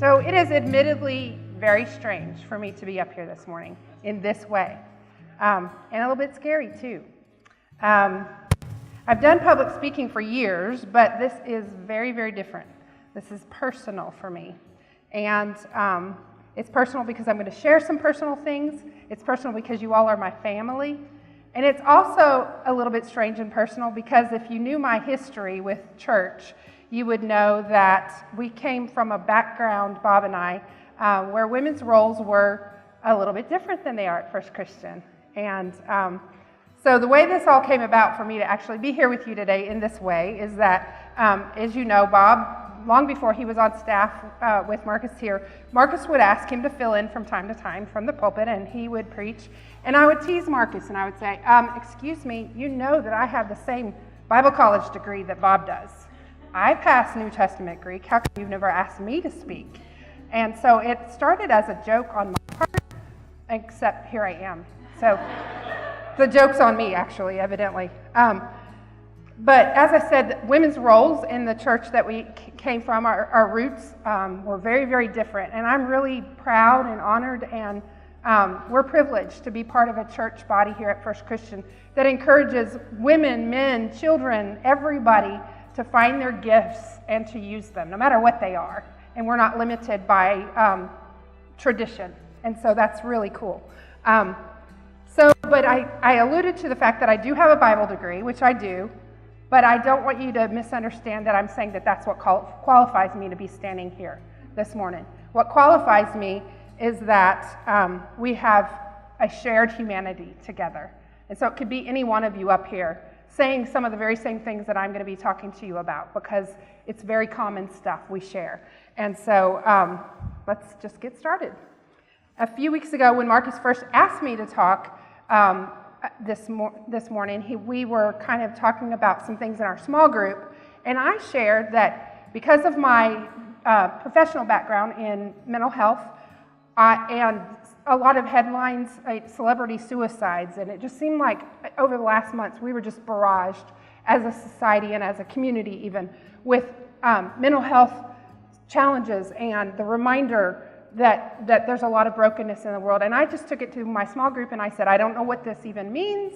So it is admittedly very strange for me to be up here this morning in this way, and a little bit scary too. I've done public speaking for years, but this is very, very different. This is personal for me, and it's personal because I'm going to share some personal things. It's personal because you all are my family, and it's also a little bit strange and personal because if you knew my history with church, you would know that we came from a background, Bob and I, where women's roles were a little bit different than they are at First Christian. And so the way this all came about for me to actually be here with you today in this way is that, as you know, Bob, long before he was on staff with Marcus here, Marcus would ask him to fill in from time to time from the pulpit, and he would preach. And I would tease Marcus, and I would say, excuse me, you know that I have the same Bible college degree that Bob does. I passed New Testament Greek. How come you've never asked me to speak? And so it started as a joke on my part, except here I am. So the joke's on me, actually, evidently. But as I said, women's roles in the church that we came from, our roots were very, very different. And I'm really proud and honored, and we're privileged to be part of a church body here at First Christian that encourages women, men, children, everybody to find their gifts and to use them, no matter what they are. And we're not limited by tradition. And so that's really cool. But I alluded to the fact that I do have a Bible degree, which I do, but I don't want you to misunderstand that I'm saying that that's what qualifies me to be standing here this morning. What qualifies me is that we have a shared humanity together. And so it could be any one of you up here saying some of the very same things that I'm going to be talking to you about because it's very common stuff we share. And so let's just get started. A few weeks ago when Marcus first asked me to talk this morning, we were kind of talking about some things in our small group, and I shared that because of my professional background in mental health and a lot of headlines, celebrity suicides, and it just seemed like over the last months we were just barraged as a society and as a community even with mental health challenges and the reminder that there's a lot of brokenness in the world. And I just took it to my small group and I said, I don't know what this even means,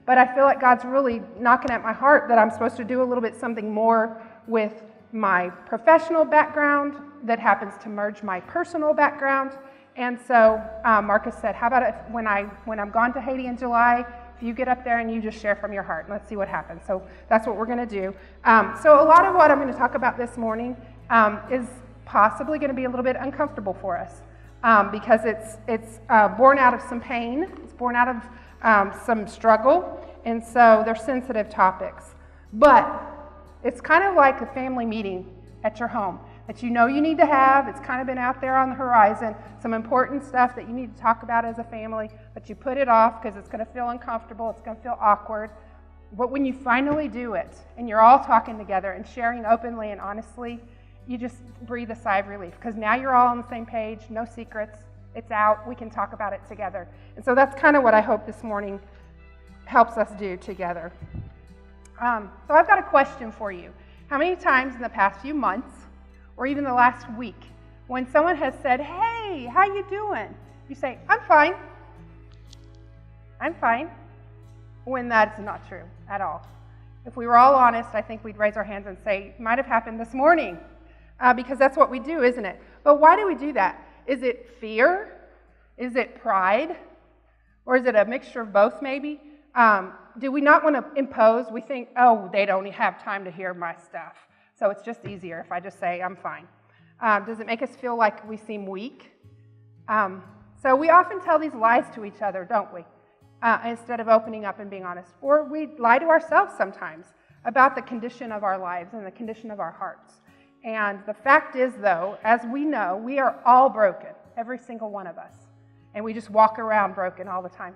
but I feel like God's really knocking at my heart that I'm supposed to do a little bit something more with my professional background that happens to merge my personal background. And so Marcus said, how about if when I'm gone to Haiti in July, if you get up there and you just share from your heart, and let's see what happens. So that's what we're going to do. So a lot of what I'm going to talk about this morning is possibly going to be a little bit uncomfortable for us because it's born out of some pain. It's born out of some struggle, and so they're sensitive topics. But it's kind of like a family meeting at your home that you know you need to have. It's kind of been out there on the horizon, some important stuff that you need to talk about as a family, but you put it off because it's going to feel uncomfortable, it's going to feel awkward. But when you finally do it, and you're all talking together and sharing openly and honestly, you just breathe a sigh of relief because now you're all on the same page, no secrets, it's out, we can talk about it together. And so that's kind of what I hope this morning helps us do together. So I've got a question for you. How many times in the past few months, or even the last week, when someone has said, hey, how you doing? You say, I'm fine. I'm fine. When that's not true at all. If we were all honest, I think we'd raise our hands and say, it might have happened this morning. Because that's what we do, isn't it? But why do we do that? Is it fear? Is it pride? Or is it a mixture of both maybe? Do we not want to impose? We think, oh, they don't have time to hear my stuff. So it's just easier if I just say, I'm fine. Does it make us feel like we seem weak? So we often tell these lies to each other, don't we? Instead of opening up and being honest. Or we lie to ourselves sometimes about the condition of our lives and the condition of our hearts. And the fact is, though, as we know, we are all broken, every single one of us. And we just walk around broken all the time.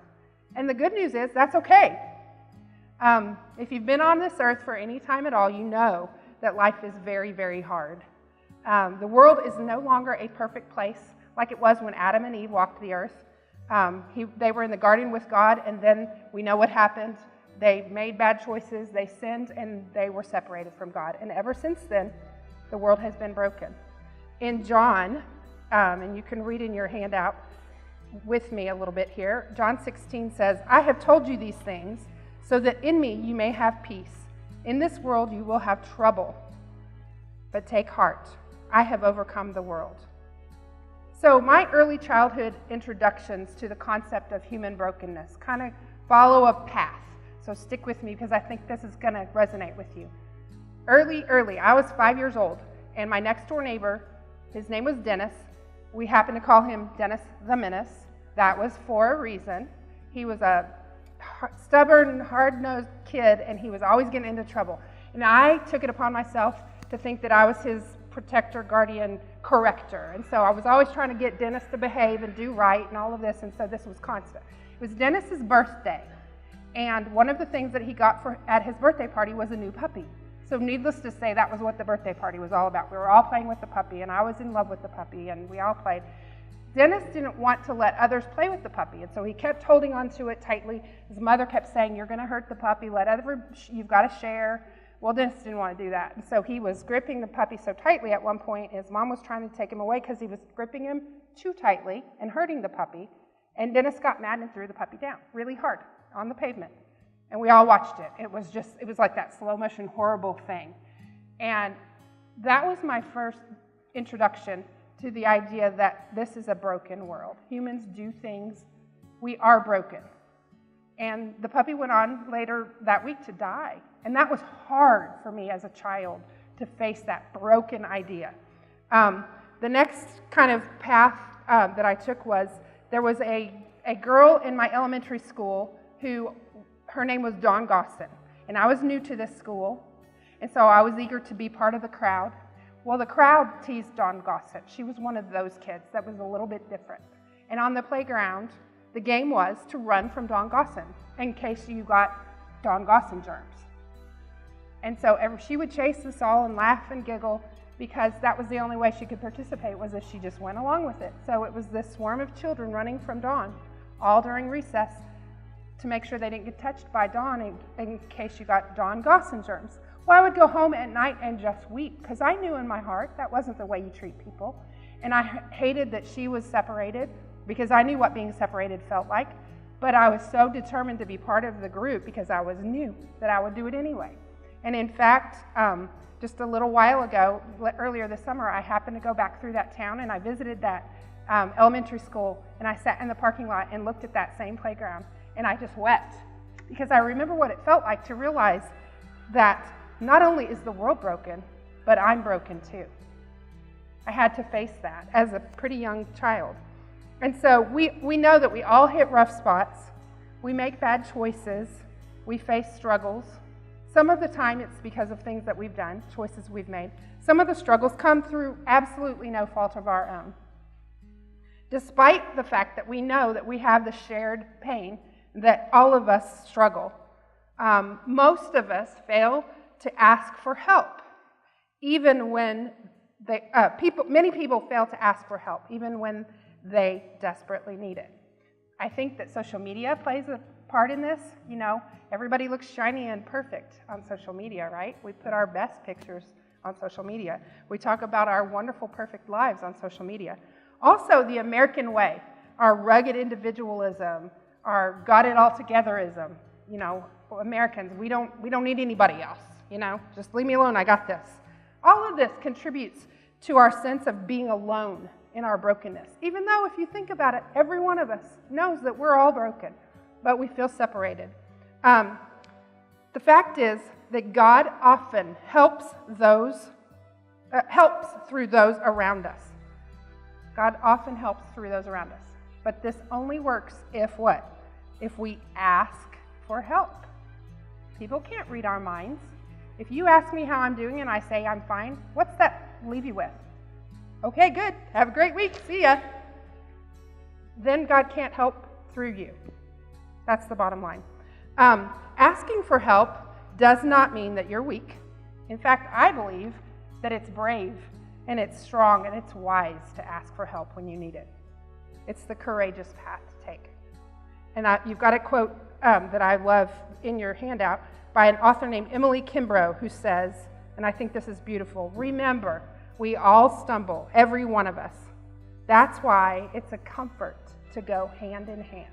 And the good news is, that's okay. If you've been on this earth for any time at all, you know that life is very, very hard. The world is no longer a perfect place like it was when Adam and Eve walked the earth. They were in the garden with God, and then we know what happened. They made bad choices, they sinned, and they were separated from God. And ever since then, the world has been broken. In John and you can read in your handout with me a little bit here. John 16 says, I have told you these things so that in me you may have peace. In this world you will have trouble, but take heart. I have overcome the world. So my early childhood introductions to the concept of human brokenness kind of follow a path. So stick with me because I think this is going to resonate with you. Early, I was 5 years old, and my next door neighbor, his name was Dennis. We happened to call him Dennis the Menace. That was for a reason. He was a stubborn, hard-nosed kid, and he was always getting into trouble. And I took it upon myself to think that I was his protector, guardian, corrector. And so I was always trying to get Dennis to behave and do right and all of this, and so this was constant. It was Dennis's birthday, and one of the things that he got at his birthday party was a new puppy. So needless to say, that was what the birthday party was all about. We were all playing with the puppy, and I was in love with the puppy, and we all played. Dennis didn't want to let others play with the puppy, and so he kept holding on to it tightly. His mother kept saying, you're going to hurt the puppy, you've got to share. Well, Dennis didn't want to do that, and so he was gripping the puppy so tightly at one point. His mom was trying to take him away because he was gripping him too tightly and hurting the puppy, and Dennis got mad and threw the puppy down really hard on the pavement, and we all watched it. It was like that slow motion horrible thing, and that was my first introduction to the idea that this is a broken world. Humans do things. We are broken. And the puppy went on later that week to die. And that was hard for me as a child to face that broken idea. The next kind of path that I took was, there was a girl in my elementary school who, her name was Dawn Gosson. And I was new to this school. And so I was eager to be part of the crowd. Well, the crowd teased Dawn Gosson. She was one of those kids that was a little bit different. And on the playground, the game was to run from Dawn Gosson in case you got Dawn Gosson germs. And so she would chase us all and laugh and giggle because that was the only way she could participate, was if she just went along with it. So it was this swarm of children running from Dawn all during recess to make sure they didn't get touched by Dawn in case you got Dawn Gosson germs. Well, I would go home at night and just weep because I knew in my heart that wasn't the way you treat people. And I hated that she was separated because I knew what being separated felt like. But I was so determined to be part of the group because I was new that I would do it anyway. And in fact, just a little while ago, earlier this summer, I happened to go back through that town and I visited that elementary school, and I sat in the parking lot and looked at that same playground, and I just wept because I remember what it felt like to realize that not only is the world broken, but I'm broken too. I had to face that as a pretty young child. And so we know that we all hit rough spots. We make bad choices. We face struggles. Some of the time it's because of things that we've done, choices we've made. Some of the struggles come through absolutely no fault of our own. Despite the fact that we know that we have the shared pain, that all of us struggle, most of us fail to ask for help, even when many people fail to ask for help, even when they desperately need it. I think that social media plays a part in this. You know, everybody looks shiny and perfect on social media, right? We put our best pictures on social media. We talk about our wonderful, perfect lives on social media. Also, the American way, our rugged individualism, our got-it-all-togetherism. You know, Americans, we don't need anybody else. You know, just leave me alone, I got this. All of this contributes to our sense of being alone in our brokenness. Even though, if you think about it, every one of us knows that we're all broken, but we feel separated. The fact is that God often helps through those around us. God often helps through those around us. But this only works if what? If we ask for help. People can't read our minds. If you ask me how I'm doing and I say I'm fine, what's that leave you with? Okay, good. Have a great week. See ya. Then God can't help through you. That's the bottom line. Asking for help does not mean that you're weak. In fact, I believe that it's brave and it's strong and it's wise to ask for help when you need it. It's the courageous path to take. And you've got a quote that I love in your handout by an author named Emily Kimbrough, who says, and I think this is beautiful, remember, we all stumble, every one of us. That's why it's a comfort to go hand in hand.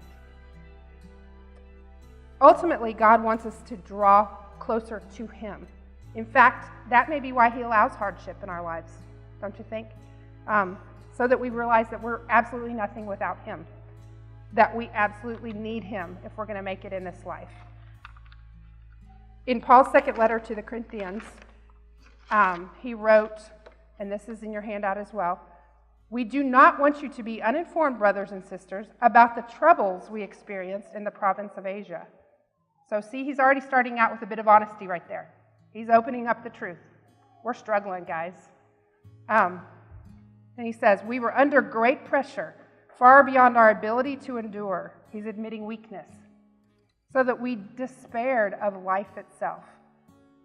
Ultimately, God wants us to draw closer to Him. In fact, that may be why He allows hardship in our lives, don't you think? So that we realize that we're absolutely nothing without Him, that we absolutely need Him if we're going to make it in this life. In Paul's second letter to the Corinthians, he wrote, and this is in your handout as well, "We do not want you to be uninformed, brothers and sisters, about the troubles we experienced in the province of Asia." So see, he's already starting out with a bit of honesty right there. He's opening up the truth. We're struggling, guys. And he says, "We were under great pressure, far beyond our ability to endure." He's admitting weakness. "So that we despaired of life itself."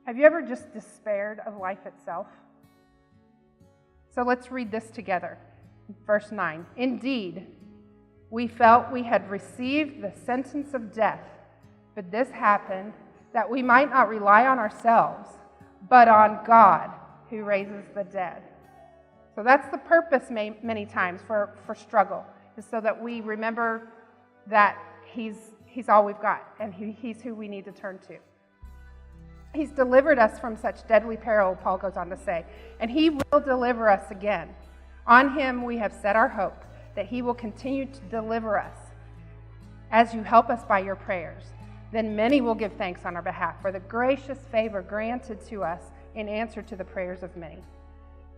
Have you ever just despaired of life itself? So let's read this together. Verse 9. "Indeed, we felt we had received the sentence of death, but this happened that we might not rely on ourselves, but on God who raises the dead." So that's the purpose many times for struggle, is so that we remember that He's all we've got, and He's who we need to turn to. He's delivered us from such deadly peril, Paul goes on to say, and He will deliver us again. On Him we have set our hope, that He will continue to deliver us as you help us by your prayers. Then many will give thanks on our behalf for the gracious favor granted to us in answer to the prayers of many.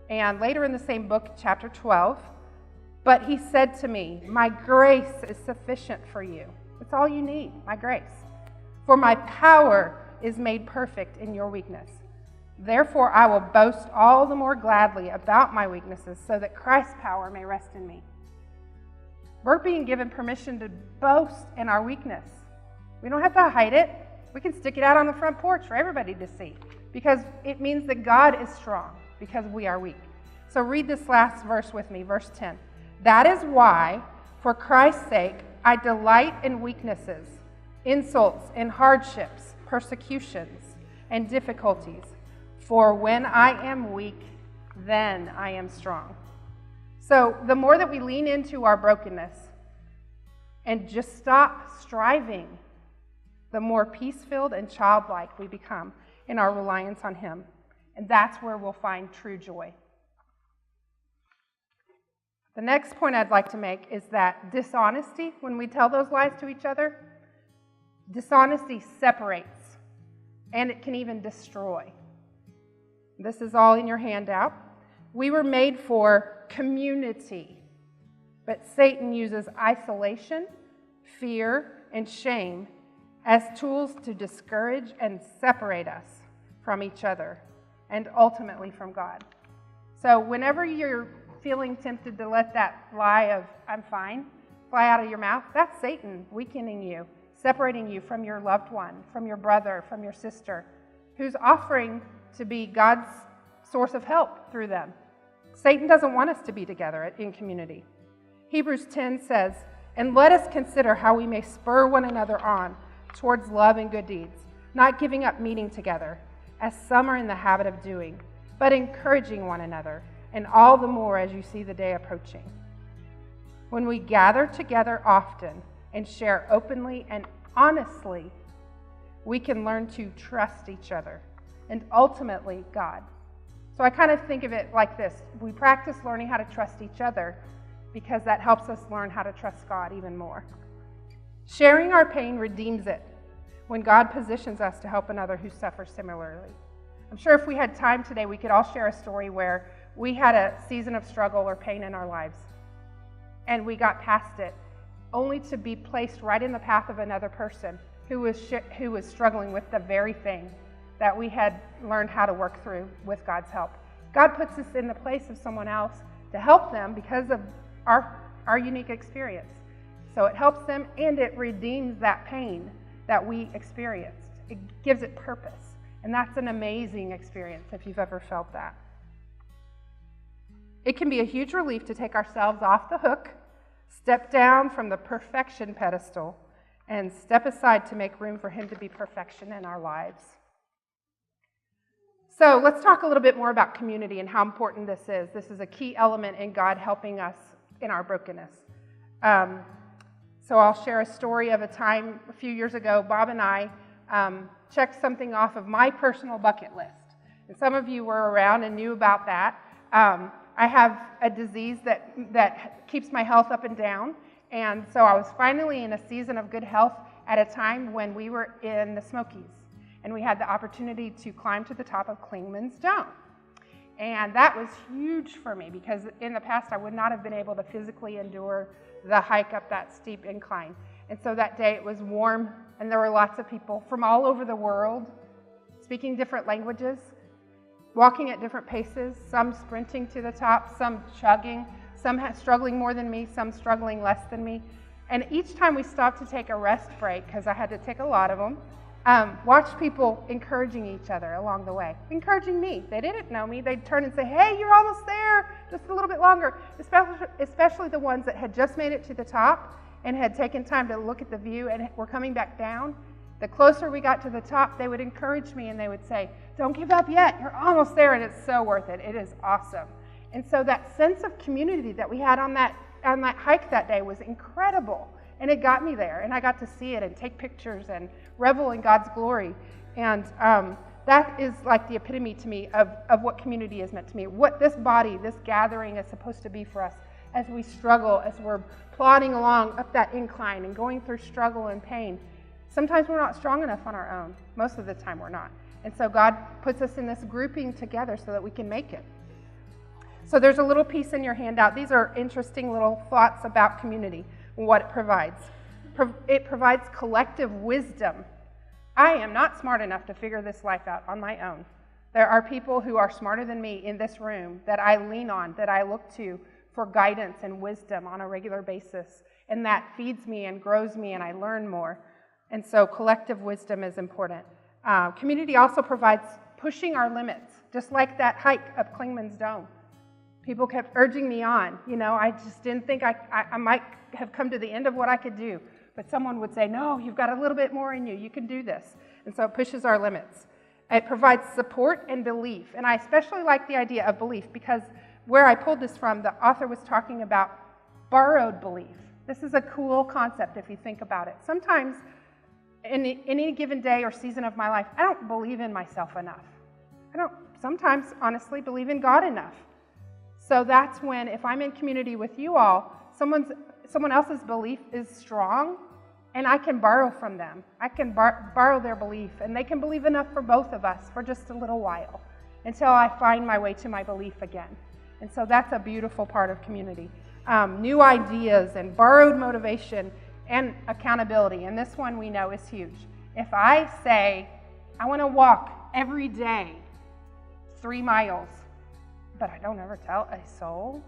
And later in the same book, chapter 12, "But He said to me, my grace is sufficient for you." It's all you need, my grace. "For my power is made perfect in your weakness. Therefore I will boast all the more gladly about my weaknesses, so that Christ's power may rest in me." We're being given permission to boast in our weakness. We don't have to hide it. We can stick it out on the front porch for everybody to see, because it means that God is strong because we are weak. So read this last verse with me, verse 10. "That is why, for Christ's sake, I delight in weaknesses, insults, and hardships, persecutions, and difficulties. For when I am weak, then I am strong." So the more that we lean into our brokenness and just stop striving, the more peace-filled and childlike we become in our reliance on Him. And that's where we'll find true joy. The next point I'd like to make is that dishonesty, when we tell those lies to each other, dishonesty separates, and it can even destroy. This is all in your handout. We were made for community, but Satan uses isolation, fear, and shame as tools to discourage and separate us from each other, and ultimately from God. So whenever you're feeling tempted to let that lie of "I'm fine" fly out of your mouth, that's Satan weakening you, separating you from your loved one, from your brother, from your sister, who's offering to be God's source of help through them. Satan doesn't want us to be together in community. Hebrews 10 says, "And let us consider how we may spur one another on towards love and good deeds, not giving up meeting together, as some are in the habit of doing, but encouraging one another, and all the more as you see the day approaching." When we gather together often and share openly and honestly, we can learn to trust each other and ultimately God. So I kind of think of it like this. We practice learning how to trust each other because that helps us learn how to trust God even more. Sharing our pain redeems it when God positions us to help another who suffers similarly. I'm sure if we had time today, we could all share a story where we had a season of struggle or pain in our lives, and we got past it, only to be placed right in the path of another person who was struggling with the very thing that we had learned how to work through with God's help. God puts us in the place of someone else to help them because of our unique experience. So it helps them, and it redeems that pain that we experienced. It gives it purpose, and that's an amazing experience if you've ever felt that. It can be a huge relief to take ourselves off the hook, step down from the perfection pedestal, and step aside to make room for Him to be perfection in our lives. So let's talk a little bit more about community and how important this is. This is a key element in God helping us in our brokenness. So I'll share a story of a time a few years ago. Bob and I checked something off of my personal bucket list. And some of you were around and knew about that. I have a disease that keeps my health up and down. And so I was finally in a season of good health at a time when we were in the Smokies. And we had the opportunity to climb to the top of Clingman's Dome. And that was huge for me because in the past I would not have been able to physically endure the hike up that steep incline. And so that day it was warm and there were lots of people from all over the world speaking different languages, walking at different paces, some sprinting to the top, some chugging, some struggling more than me, some struggling less than me. And each time we stopped to take a rest break, because I had to take a lot of them, watched people encouraging each other along the way, encouraging me. They didn't know me. They'd turn and say, hey, you're almost there, just a little bit longer, especially the ones that had just made it to the top and had taken time to look at the view and were coming back down. The closer we got to the top, they would encourage me and they would say, don't give up yet, you're almost there, and it's so worth it. It is awesome. And so that sense of community that we had on that hike that day was incredible. And it got me there, and I got to see it and take pictures and revel in God's glory. And that is like the epitome to me of what community is meant to me, what this body, this gathering is supposed to be for us as we struggle, as we're plodding along up that incline and going through struggle and pain. Sometimes we're not strong enough on our own. Most of the time we're not. And so God puts us in this grouping together so that we can make it. So there's a little piece in your handout. These are interesting little thoughts about community. What it provides. It provides collective wisdom. I am not smart enough to figure this life out on my own. There are people who are smarter than me in this room that I lean on, that I look to for guidance and wisdom on a regular basis. And that feeds me and grows me and I learn more. And so collective wisdom is important. Community also provides pushing our limits, just like that hike up Clingman's Dome. People kept urging me on. You know, I just didn't think I might have come to the end of what I could do. But someone would say, no, you've got a little bit more in you. You can do this. And so it pushes our limits. It provides support and belief. And I especially like the idea of belief because where I pulled this from, the author was talking about borrowed belief. This is a cool concept if you think about it. Sometimes in any given day or season of my life, I don't believe in myself enough. I don't sometimes honestly believe in God enough. So that's when, if I'm in community with you all, someone else's belief is strong, and I can borrow from them. I can borrow their belief, and they can believe enough for both of us for just a little while until I find my way to my belief again. And so that's a beautiful part of community. New ideas and borrowed motivation and accountability, and this one we know is huge. If I say, I want to walk every day 3 miles, but I don't ever tell a soul,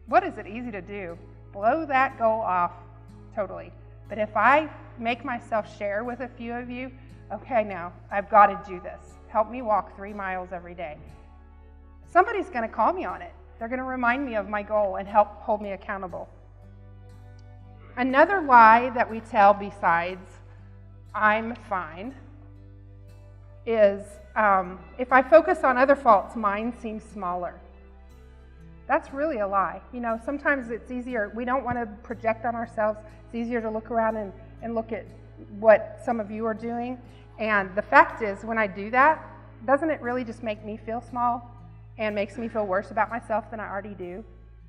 what is it easy to do? Blow that goal off totally. But if I make myself share with a few of you, okay, now I've got to do this. Help me walk 3 miles every day. Somebody's going to call me on it. They're going to remind me of my goal and help hold me accountable. Another lie that we tell besides I'm fine is if I focus on other faults, mine seems smaller. That's really a lie. You know, sometimes it's easier. We don't want to project on ourselves. It's easier to look around and look at what some of you are doing. And the fact is, when I do that, doesn't it really just make me feel small and makes me feel worse about myself than I already do?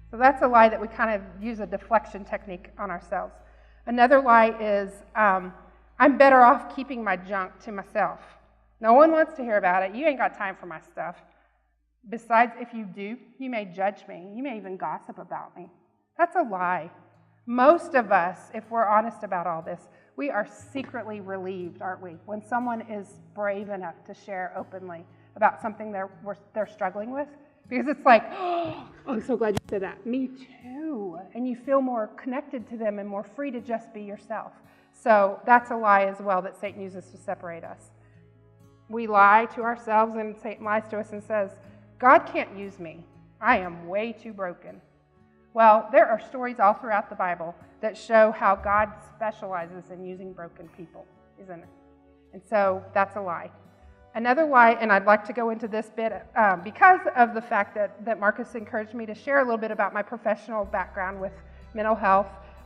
So that's a lie that we kind of use a deflection technique on ourselves. Another lie is I'm better off keeping my junk to myself. No one wants to hear about it. You ain't got time for my stuff. Besides, if you do, you may judge me. You may even gossip about me. That's a lie. Most of us, if we're honest about all this, we are secretly relieved, aren't we, when someone is brave enough to share openly about something they're struggling with? Because it's like, oh, I'm so glad you said that. Me too. And you feel more connected to them and more free to just be yourself. So that's a lie as well that Satan uses to separate us. We lie to ourselves, and Satan lies to us and says, God can't use me. I am way too broken. Well, there are stories all throughout the Bible that show how God specializes in using broken people, isn't it? And so that's a lie. Another lie, and I'd like to go into this bit because of the fact that Marcus encouraged me to share a little bit about my professional background with mental health.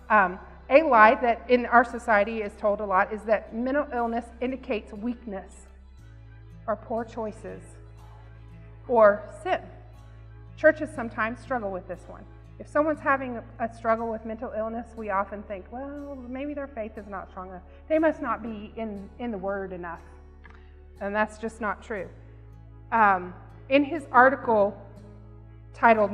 A lie that in our society is told a lot is that mental illness indicates weakness or poor choices or sin. Churches sometimes struggle with this one. If someone's having a struggle with mental illness, we often think, well, maybe their faith is not strong enough. They must not be in the Word enough. And that's just not true. In his article titled,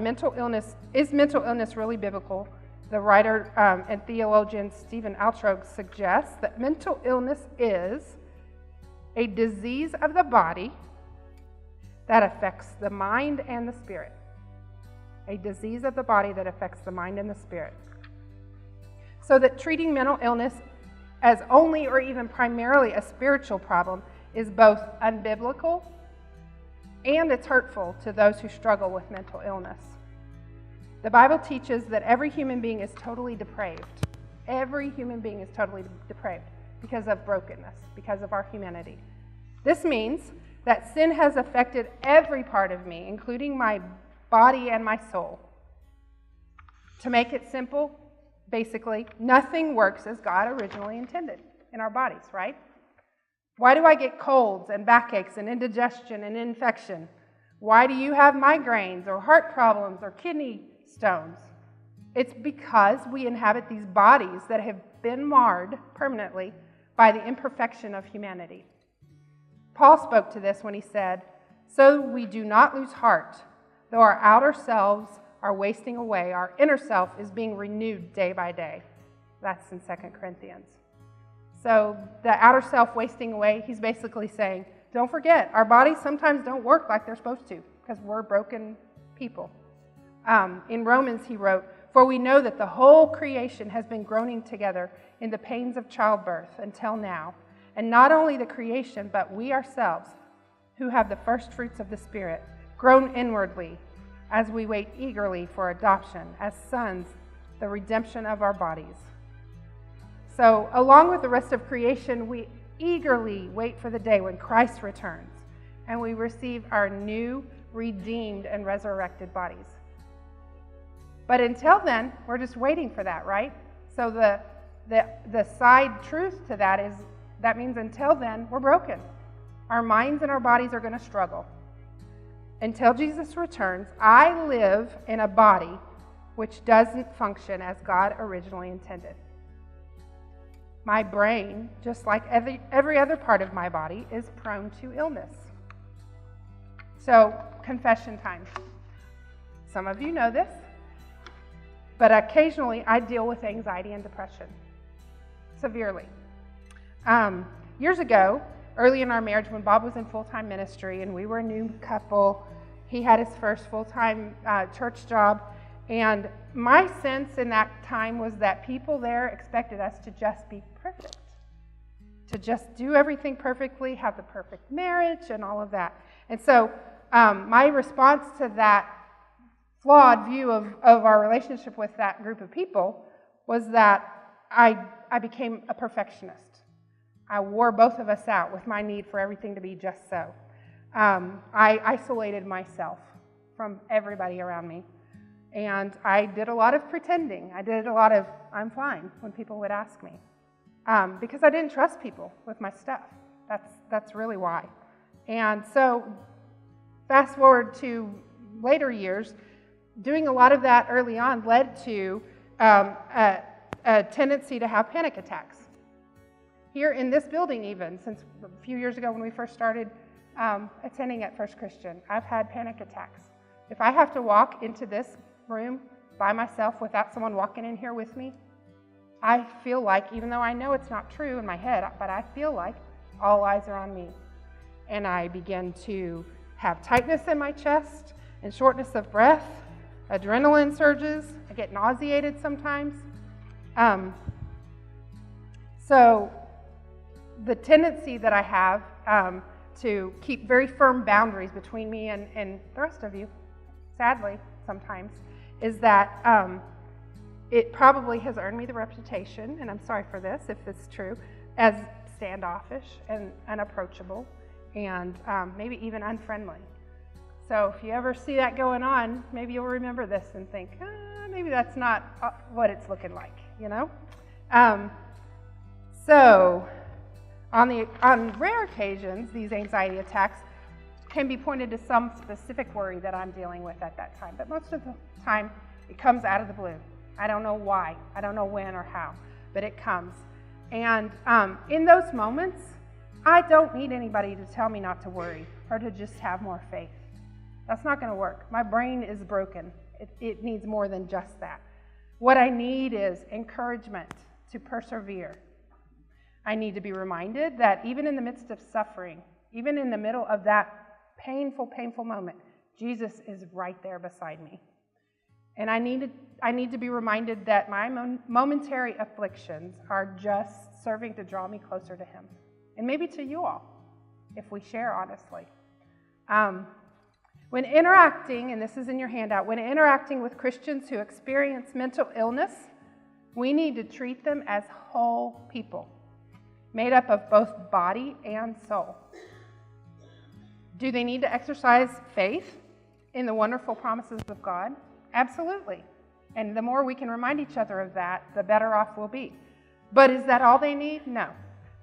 Is Mental Illness Really Biblical?, the writer and theologian Stephen Altrog suggests that mental illness is a disease of the body that affects the mind and the spirit. A disease of the body that affects the mind and the spirit. So that treating mental illness as only or even primarily a spiritual problem is both unbiblical and it's hurtful to those who struggle with mental illness. The Bible teaches that every human being is totally depraved. Every human being is totally depraved because of brokenness, because of our humanity. This means that sin has affected every part of me, including my body and my soul. To make it simple, basically, nothing works as God originally intended in our bodies, right? Why do I get colds and backaches and indigestion and infection? Why do you have migraines or heart problems or kidney stones? It's because we inhabit these bodies that have been marred permanently by the imperfection of humanity. Paul spoke to this when he said, "So we do not lose heart. Though our outer selves are wasting away, our inner self is being renewed day by day." That's in 2 Corinthians. So the outer self wasting away, he's basically saying, don't forget, our bodies sometimes don't work like they're supposed to because we're broken people. In Romans, he wrote, "For we know that the whole creation has been groaning together in the pains of childbirth until now. And not only the creation, but we ourselves, who have the first fruits of the Spirit, groan inwardly as we wait eagerly for adoption as sons, the redemption of our bodies." So, along with the rest of creation, we eagerly wait for the day when Christ returns and we receive our new, redeemed, and resurrected bodies. But until then, we're just waiting for that, right? So the side truth to that is that means until then, we're broken. Our minds and our bodies are going to struggle. Until Jesus returns, I live in a body which doesn't function as God originally intended. My brain, just like every other part of my body, is prone to illness. So, confession time. Some of you know this, but occasionally I deal with anxiety and depression severely. Years ago, early in our marriage, when Bob was in full-time ministry and we were a new couple, he had his first full-time church job, and my sense in that time was that people there expected us to just be perfect, to just do everything perfectly, have the perfect marriage and all of that. And so my response to that flawed view of our relationship with that group of people was that I became a perfectionist. I wore both of us out with my need for everything to be just so. I isolated myself from everybody around me. And I did a lot of pretending. I did a lot of, I'm fine, when people would ask me. Because I didn't trust people with my stuff. That's really why. And so, fast forward to later years, doing a lot of that early on led to a tendency to have panic attacks. Here in this building even, since a few years ago when we first started attending at First Christian, I've had panic attacks. If I have to walk into this room by myself without someone walking in here with me, I feel like, even though I know it's not true in my head, but I feel like all eyes are on me. And I begin to have tightness in my chest and shortness of breath, adrenaline surges, I get nauseated sometimes. So the tendency that I have to keep very firm boundaries between me and the rest of you, sadly, sometimes, is that it probably has earned me the reputation, and I'm sorry for this if it's true, as standoffish and unapproachable and maybe even unfriendly. So if you ever see that going on, maybe you'll remember this and think, maybe that's not what it's looking like, you know? So on rare occasions, these anxiety attacks can be pointed to some specific worry that I'm dealing with at that time. But most of the time, it comes out of the blue. I don't know why. I don't know when or how, but it comes. And in those moments, I don't need anybody to tell me not to worry or to just have more faith. That's not going to work. My brain is broken. It needs more than just that. What I need is encouragement to persevere. I need to be reminded that even in the midst of suffering, even in the middle of that painful moment, Jesus is right there beside me. And I need to be reminded that my momentary afflictions are just serving to draw me closer to Him. And maybe to you all, if we share honestly. When interacting, and this is in your handout, when interacting with Christians who experience mental illness, we need to treat them as whole people, made up of both body and soul. Do they need to exercise faith in the wonderful promises of God? Absolutely. And the more we can remind each other of that, the better off we'll be. But is that all they need? No.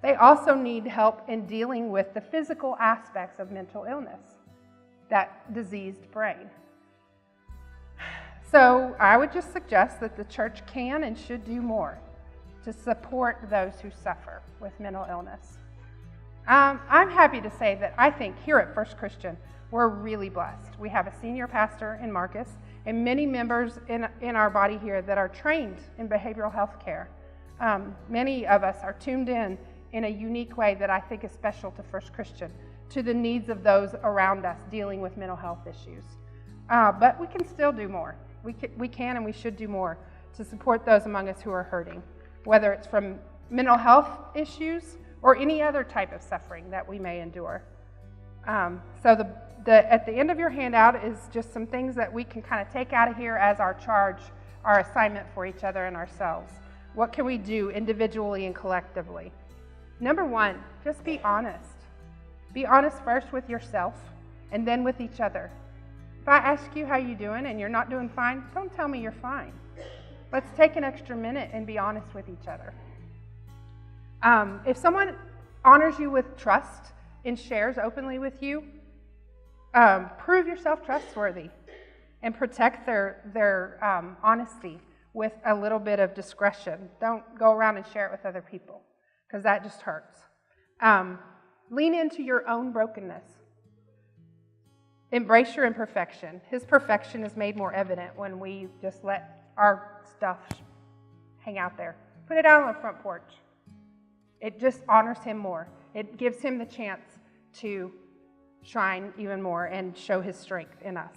They also need help in dealing with the physical aspects of mental illness, that diseased brain. So I would just suggest that the church can and should do more to support those who suffer with mental illness. I'm happy to say that I think here at First Christian, we're really blessed. We have a senior pastor in Marcus and many members in our body here that are trained in behavioral health care. Many of us are tuned in a unique way that I think is special to First Christian, to the needs of those around us dealing with mental health issues. But we can still do more. We can and we should do more to support those among us who are hurting, whether it's from mental health issues or any other type of suffering that we may endure. So at the end of your handout is just some things that we can kind of take out of here as our charge, our assignment for each other and ourselves. What can we do individually and collectively? Number one, just be honest. Be honest first with yourself and then with each other. If I ask you how you're doing and you're not doing fine, don't tell me you're fine. Let's take an extra minute and be honest with each other. If someone honors you with trust and shares openly with you, prove yourself trustworthy and protect their honesty with a little bit of discretion. Don't go around and share it with other people because that just hurts. Lean into your own brokenness. Embrace your imperfection. His perfection is made more evident when we just let our stuff hang out there. Put it out on the front porch. It just honors Him more. It gives Him the chance to shine even more and show His strength in us.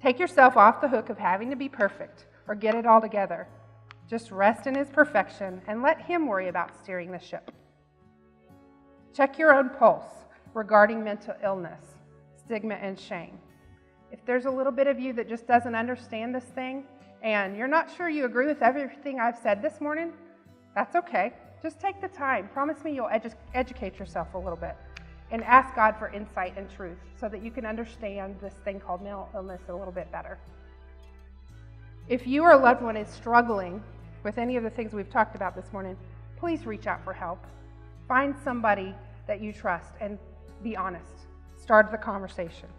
Take yourself off the hook of having to be perfect or get it all together. Just rest in His perfection and let Him worry about steering the ship. Check your own pulse regarding mental illness, stigma, and shame. If there's a little bit of you that just doesn't understand this thing and you're not sure you agree with everything I've said this morning, that's okay. Just take the time. Promise me you'll educate yourself a little bit and ask God for insight and truth so that you can understand this thing called mental illness a little bit better. If you or a loved one is struggling with any of the things we've talked about this morning, please reach out for help. Find somebody that you trust and be honest. Start the conversation.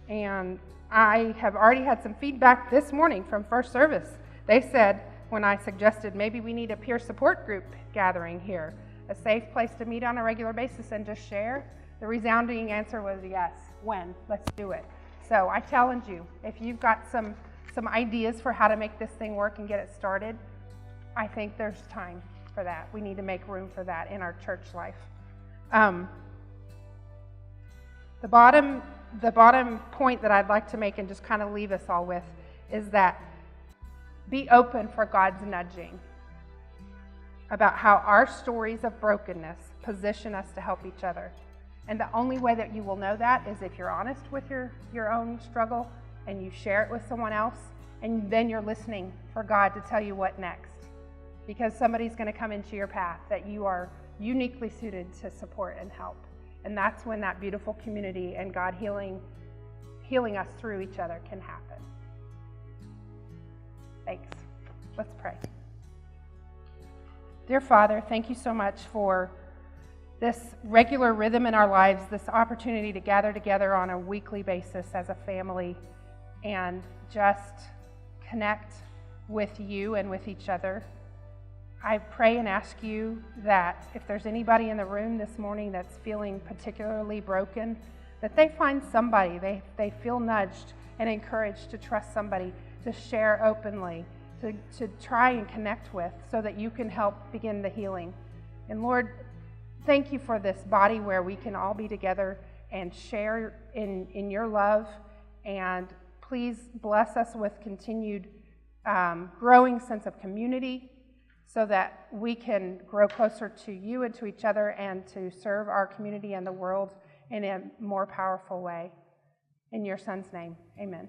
And I have already had some feedback this morning from First Service. They said, when I suggested maybe we need a peer support group gathering here, a safe place to meet on a regular basis and just share, the resounding answer was yes. When? Let's do it. So I challenge you, if you've got some ideas for how to make this thing work and get it started, I think there's time for that. We need to make room for that in our church life. The bottom point that I'd like to make and just kind of leave us all with is that be open for God's nudging about how our stories of brokenness position us to help each other. And the only way that you will know that is if you're honest with your own struggle and you share it with someone else, and then you're listening for God to tell you what next. Because somebody's going to come into your path that you are uniquely suited to support and help. And that's when that beautiful community and God healing us through each other can happen. Thanks. Let's pray. Dear Father, thank you so much for this regular rhythm in our lives, this opportunity to gather together on a weekly basis as a family and just connect with you and with each other. I pray and ask you that if there's anybody in the room this morning that's feeling particularly broken, that they find somebody, they feel nudged and encouraged to trust somebody, to share openly, to try and connect with, so that you can help begin the healing. And Lord, thank you for this body where we can all be together and share in your love. And please bless us with continued growing sense of community, so that we can grow closer to you and to each other and to serve our community and the world in a more powerful way. In your Son's name, amen.